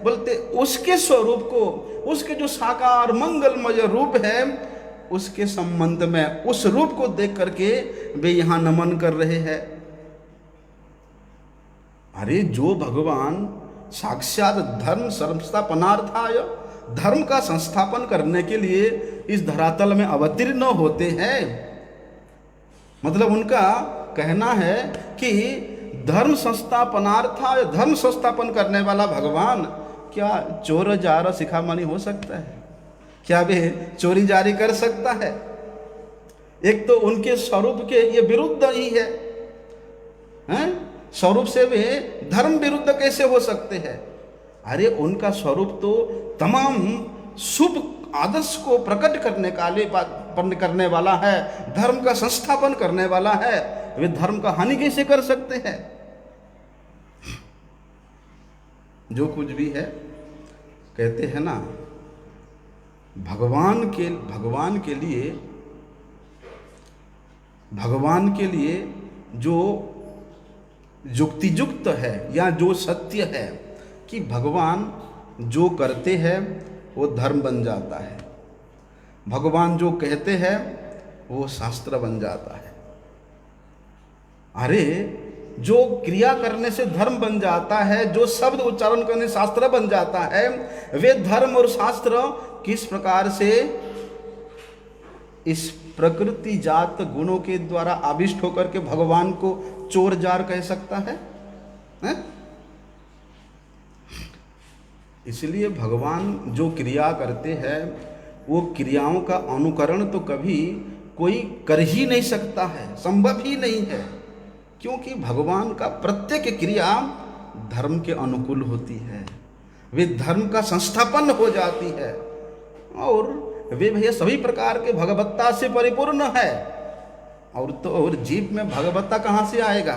[SPEAKER 1] बोलते उसके स्वरूप को, उसके जो साकार मंगलमय रूप है, उसके संबंध में उस रूप को देख करके वे यहाँ नमन कर रहे हैं। अरे जो भगवान साक्षात धर्म संस्थापनार्थाय, धर्म का संस्थापन करने के लिए इस धरातल में अवतीर्ण होते हैं, मतलब उनका कहना है कि धर्म संस्थापनार्थाय, धर्म संस्थापन करने वाला भगवान क्या चोर जार शिखामणि हो सकता है? क्या वे चोरी जारी कर सकता है? एक तो उनके स्वरूप के ये विरुद्ध ही है, स्वरूप से वे धर्म विरुद्ध कैसे हो सकते हैं? अरे उनका स्वरूप तो तमाम शुभ आदर्श को प्रकट करने वाला है, धर्म का संस्थापन करने वाला है, वे धर्म का हानि कैसे कर सकते हैं? जो कुछ भी है, कहते हैं ना, भगवान के लिए जो युक्तियुक्त है या जो सत्य है कि भगवान जो करते हैं वो धर्म बन जाता है। भगवान जो कहते हैं वो शास्त्र बन जाता है। अरे जो क्रिया करने से धर्म बन जाता है, जो शब्द उच्चारण करने से शास्त्र बन जाता है, वे धर्म और शास्त्र किस प्रकार से इस प्रकृति जात गुणों के द्वारा आविष्ट होकर के भगवान को चोर जार कह सकता है? इसलिए भगवान जो क्रिया करते हैं वो क्रियाओं का अनुकरण तो कभी कोई कर ही नहीं सकता है, संभव ही नहीं है, क्योंकि भगवान का प्रत्येक क्रिया धर्म के अनुकूल होती है, वे धर्म का संस्थापन हो जाती है, और वे भैया सभी प्रकार के भगवत्ता से परिपूर्ण है। और तो और जीव में भगवत्ता कहाँ से आएगा?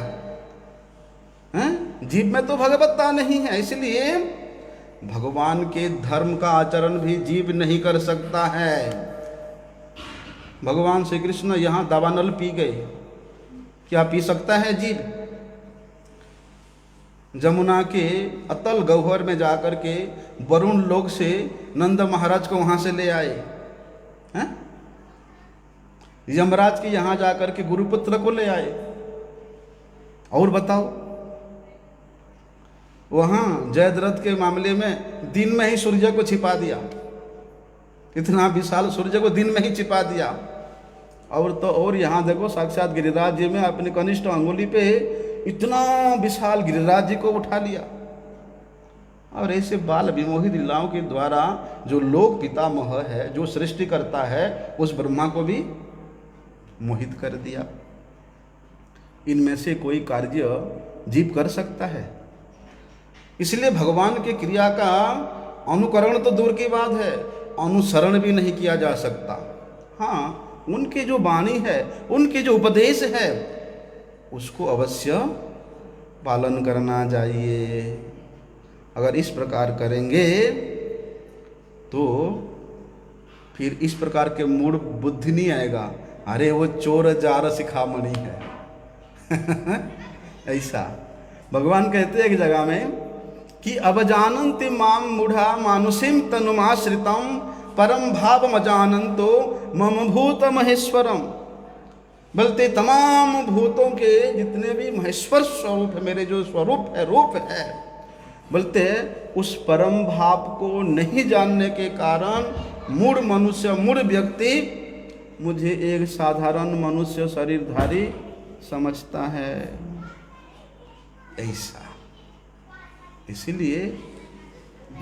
[SPEAKER 1] हैं? जीव में तो भगवत्ता नहीं है, इसलिए भगवान के धर्म का आचरण भी जीव नहीं कर सकता है। भगवान श्री कृष्ण यहाँ दावानल पी गए, क्या पी सकता है जीव? जमुना के अतल गह्वर में जाकर के वरुण लोक से नंद महाराज को वहां से ले आए हैं? यमराज के यहाँ जाकर के गुरुपुत्र को ले आए। और बताओ, वहां जयद्रथ के मामले में दिन में ही सूर्य को छिपा दिया, इतना विशाल सूर्य को दिन में ही छिपा दिया। और तो और यहाँ देखो साक्षात गिरिराज जी में अपने कनिष्ठ अंगुली पे इतना विशाल गिरिराज जी को उठा लिया। और ऐसे बाल विमोहित लीलाओं के द्वारा जो लोक पितामह है, जो सृष्टि करता है, उस ब्रह्मा को भी मोहित कर दिया। इनमें से कोई कार्य जीव कर सकता है? इसलिए भगवान की क्रिया का अनुकरण तो दूर की बात है, अनुसरण भी नहीं किया जा सकता। हाँ, उनकी जो वाणी है, उनके जो उपदेश है, उसको अवश्य पालन करना चाहिए। अगर इस प्रकार करेंगे तो फिर इस प्रकार के मूड बुद्धि नहीं आएगा, अरे वो चोर जार शिखामणि है ऐसा भगवान कहते हैं एक जगह में कि अवजानन्ति माम मूढ़ा मानुषिम तनुमाश्रितम परम भाव अजानन्तो मम भूत महेश्वरम। बोलते तमाम भूतों के जितने भी महेश्वर स्वरूप है, मेरे जो स्वरूप है, रूप है, बोलते उस परम भाव को नहीं जानने के कारण मूढ़ मनुष्य, मूढ़ व्यक्ति मुझे एक साधारण मनुष्य शरीरधारी समझता है। ऐसा इसलिए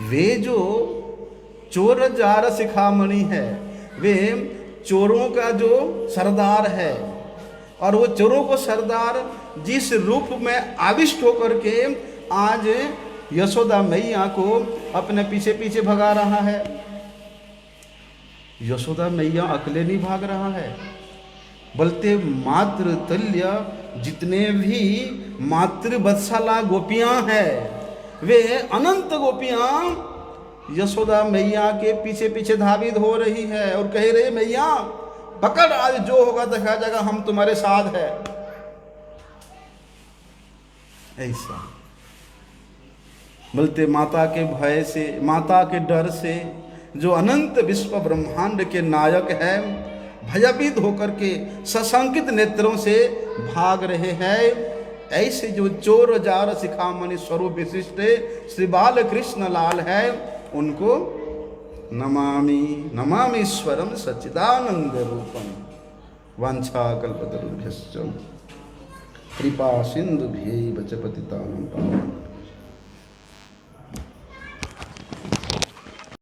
[SPEAKER 1] वे जो चोर जार शिखामणि है, वे चोरों का जो सरदार है, और वो चोरों को सरदार जिस रूप में आविष्ट होकर के आज यशोदा मैया को अपने पीछे पीछे भगा रहा है। यशोदा मैया अकेले नहीं भाग रहा है, बोलते मातृ तुल्य जितने भी मातृवत्सला गोपियां हैं, वे अनंत गोपियां यशोदा मैया के पीछे पीछे धावित हो रही है और कह रही, मैया पकड़, आज जो होगा देखा जाएगा, हम तुम्हारे साथ है। ऐसा बोलते माता के भय से, माता के डर से जो अनंत विश्व ब्रह्मांड के नायक है, भयभीत होकर के सशंकित नेत्रों से भाग रहे हैं। ऐसे जो चोर जार शिखामणि स्वरूप विशिष्ट श्री बाल कृष्ण लाल है, उनको नमामि नमामीश्वरम सच्चिदानंद रूपम। वांछाकल्पतरुभ्यश्च कृपा सिंधुभ्यैव च पतितानां पावनेभ्यो